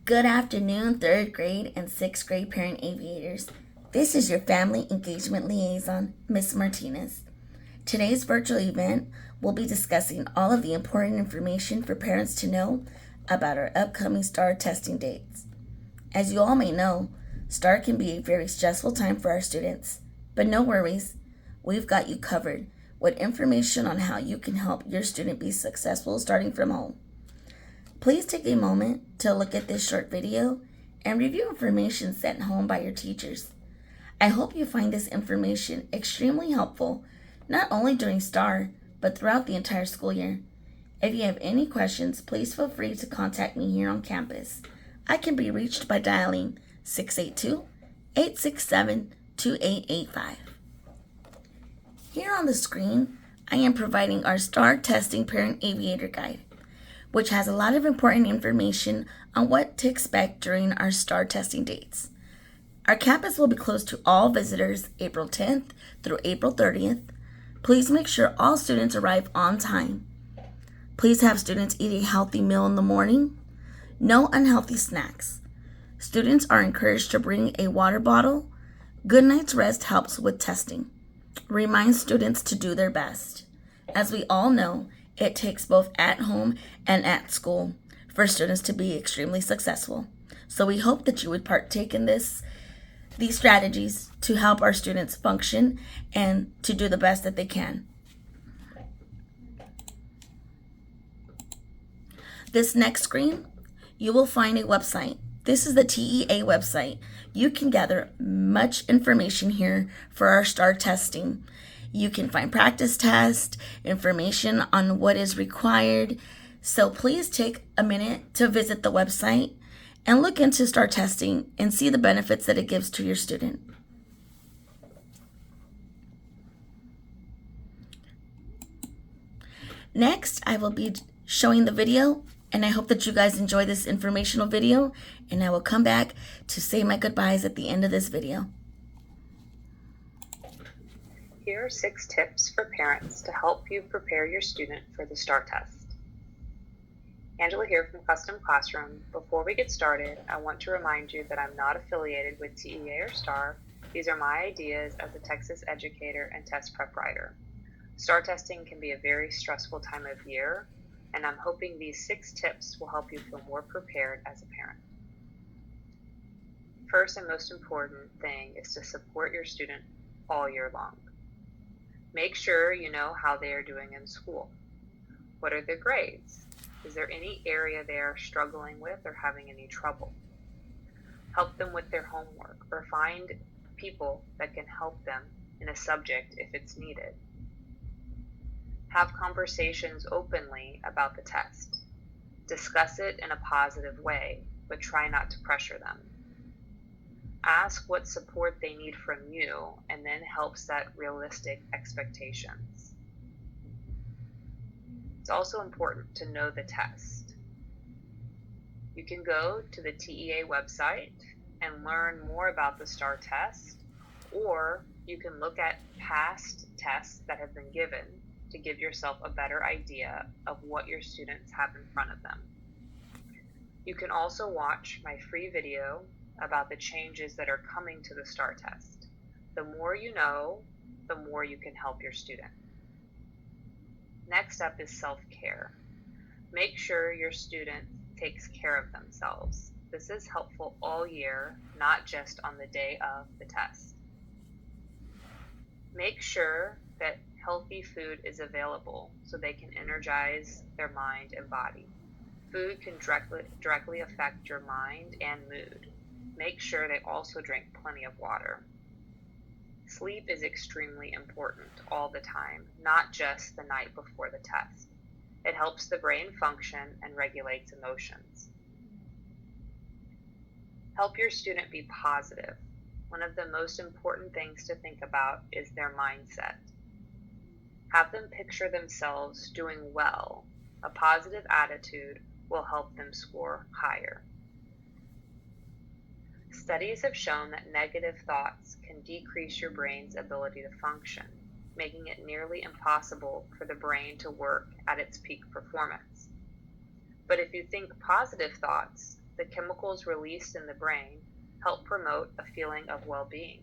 Good afternoon, third grade and sixth grade parent aviators. This is your Family Engagement Liaison, Miss Martinez. Today's virtual event will be discussing all of the important information for parents to know about our upcoming STAAR testing dates. As you all may know, STAAR can be a very stressful time for our students, but no worries, we've got you covered with information on how you can help your student be successful starting from home. Please take a moment to look at this short video and review information sent home by your teachers. I hope you find this information extremely helpful, not only during STAAR, but throughout the entire school year. If you have any questions, please feel free to contact me here on campus. I can be reached by dialing 682-867-2885. Here on the screen, I am providing our STAAR Testing Parent Aviator Guide, which has a lot of important information on what to expect during our STAAR testing dates. Our campus will be closed to all visitors April 10th through April 30th. Please make sure all students arrive on time. Please have students eat a healthy meal in the morning. No unhealthy snacks. Students are encouraged to bring a water bottle. Good night's rest helps with testing. Remind students to do their best. As we all know, it takes both at home and at school for students to be extremely successful. So we hope that you would partake in these strategies to help our students function and to do the best that they can. This next screen, you will find a website. This is the TEA website. You can gather much information here for our STAAR testing. You can find practice tests, information on what is required. So please take a minute to visit the website and look into STAAR testing and see the benefits that it gives to your student. Next, I will be showing the video, and I hope that you guys enjoy this informational video, and I will come back to say my goodbyes at the end of this video. Here are 6 tips for parents to help you prepare your student for the STAAR test. Angela here from Custom Classroom. Before we get started, I want to remind you that I'm not affiliated with TEA or STAAR. These are my ideas as a Texas educator and test prep writer. STAAR testing can be a very stressful time of year, and I'm hoping these 6 tips will help you feel more prepared as a parent. First and most important thing is to support your student all year long. Make sure you know how they are doing in school. What are their grades? Is there any area they are struggling with or having any trouble? Help them with their homework or find people that can help them in a subject if it's needed. Have conversations openly about the test. Discuss it in a positive way, but try not to pressure them. Ask what support they need from you and then help set realistic expectations. It's also important to know the test. You can go to the TEA website and learn more about the STAAR test, or you can look at past tests that have been given to give yourself a better idea of what your students have in front of them. You can also watch my free video about the changes that are coming to the STAAR test. The more you know, the more you can help your student. Next up is self-care. Make sure your student takes care of themselves. This is helpful all year, not just on the day of the test. Make sure that healthy food is available so they can energize their mind and body. Food can directly affect your mind and mood. Make sure they also drink plenty of water. Sleep is extremely important all the time, not just the night before the test. It helps the brain function and regulates emotions. Help your student be positive. One of the most important things to think about is their mindset. Have them picture themselves doing well. A positive attitude will help them score higher. Studies have shown that negative thoughts can decrease your brain's ability to function, making it nearly impossible for the brain to work at its peak performance. But if you think positive thoughts, the chemicals released in the brain help promote a feeling of well-being.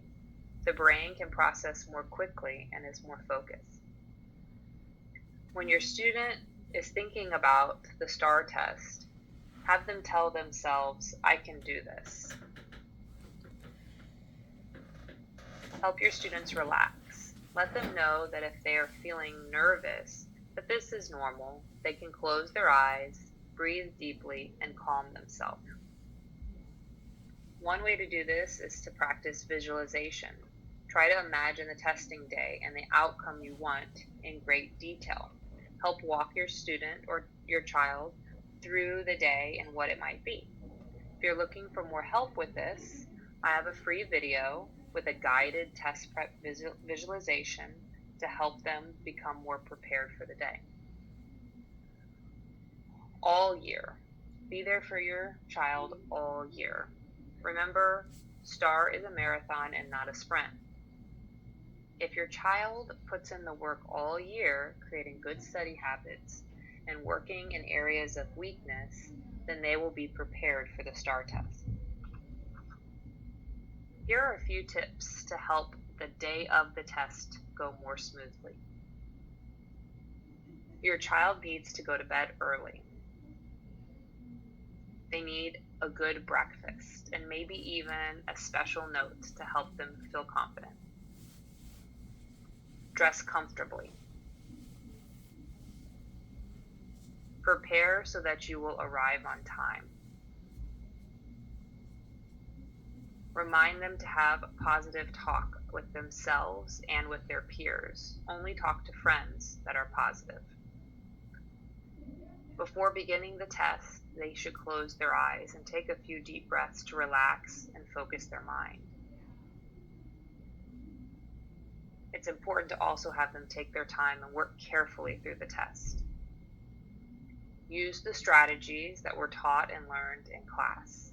The brain can process more quickly and is more focused. When your student is thinking about the STAAR test, have them tell themselves, "I can do this." Help your students relax. Let them know that if they are feeling nervous, that this is normal. They can close their eyes, breathe deeply, and calm themselves. One way to do this is to practice visualization. Try to imagine the testing day and the outcome you want in great detail. Help walk your student or your child through the day and what it might be. If you're looking for more help with this, I have a free video with a guided test prep visualization to help them become more prepared for the day. All year. Be there for your child all year. Remember, STAAR is a marathon and not a sprint. If your child puts in the work all year, creating good study habits and working in areas of weakness, then they will be prepared for the STAAR test. Here are a few tips to help the day of the test go more smoothly. Your child needs to go to bed early. They need a good breakfast and maybe even a special note to help them feel confident. Dress comfortably. Prepare so that you will arrive on time. Remind them to have a positive talk with themselves and with their peers. Only talk to friends that are positive. Before beginning the test, they should close their eyes and take a few deep breaths to relax and focus their mind. It's important to also have them take their time and work carefully through the test. Use the strategies that were taught and learned in class.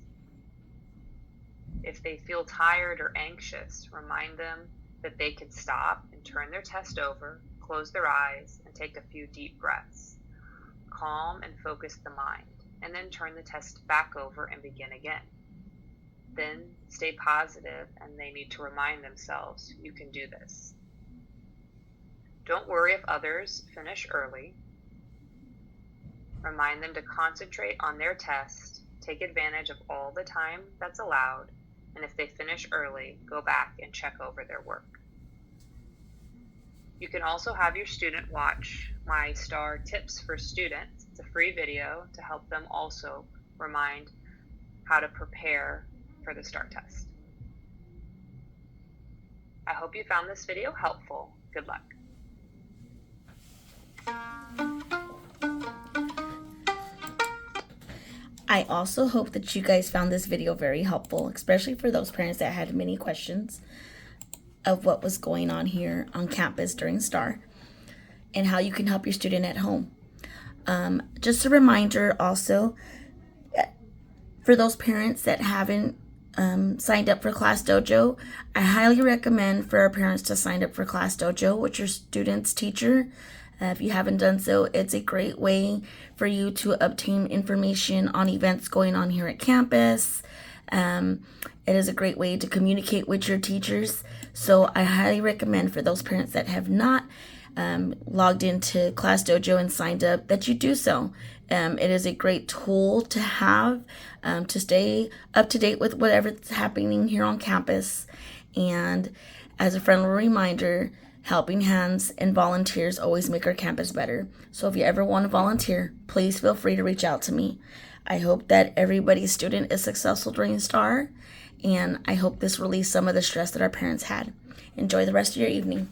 If they feel tired or anxious, remind them that they can stop and turn their test over, close their eyes, and take a few deep breaths. Calm and focus the mind, and then turn the test back over and begin again. Then stay positive, and they need to remind themselves, "You can do this." Don't worry if others finish early. Remind them to concentrate on their test, take advantage of all the time that's allowed, and if they finish early, go back and check over their work. You can also have your student watch my STAAR Tips for Students. It's a free video to help them also remind how to prepare for the STAAR test. I hope you found this video helpful. Good luck. I also hope that you guys found this video very helpful, especially for those parents that had many questions of what was going on here on campus during STAAR and how you can help your student at home. Just a reminder also, for those parents that haven't signed up for Class Dojo, I highly recommend for our parents to sign up for Class Dojo with your student's teacher. If you haven't done so, it's a great way for you to obtain information on events going on here at campus. It is a great way to communicate with your teachers. So I highly recommend for those parents that have not logged into Class Dojo and signed up that you do so. It is a great tool to have to stay up to date with whatever's happening here on campus. And as a friendly reminder, helping hands and volunteers always make our campus better. So if you ever want to volunteer, please feel free to reach out to me. I hope that everybody's student is successful during STAAR, and I hope this released some of the stress that our parents had. Enjoy the rest of your evening.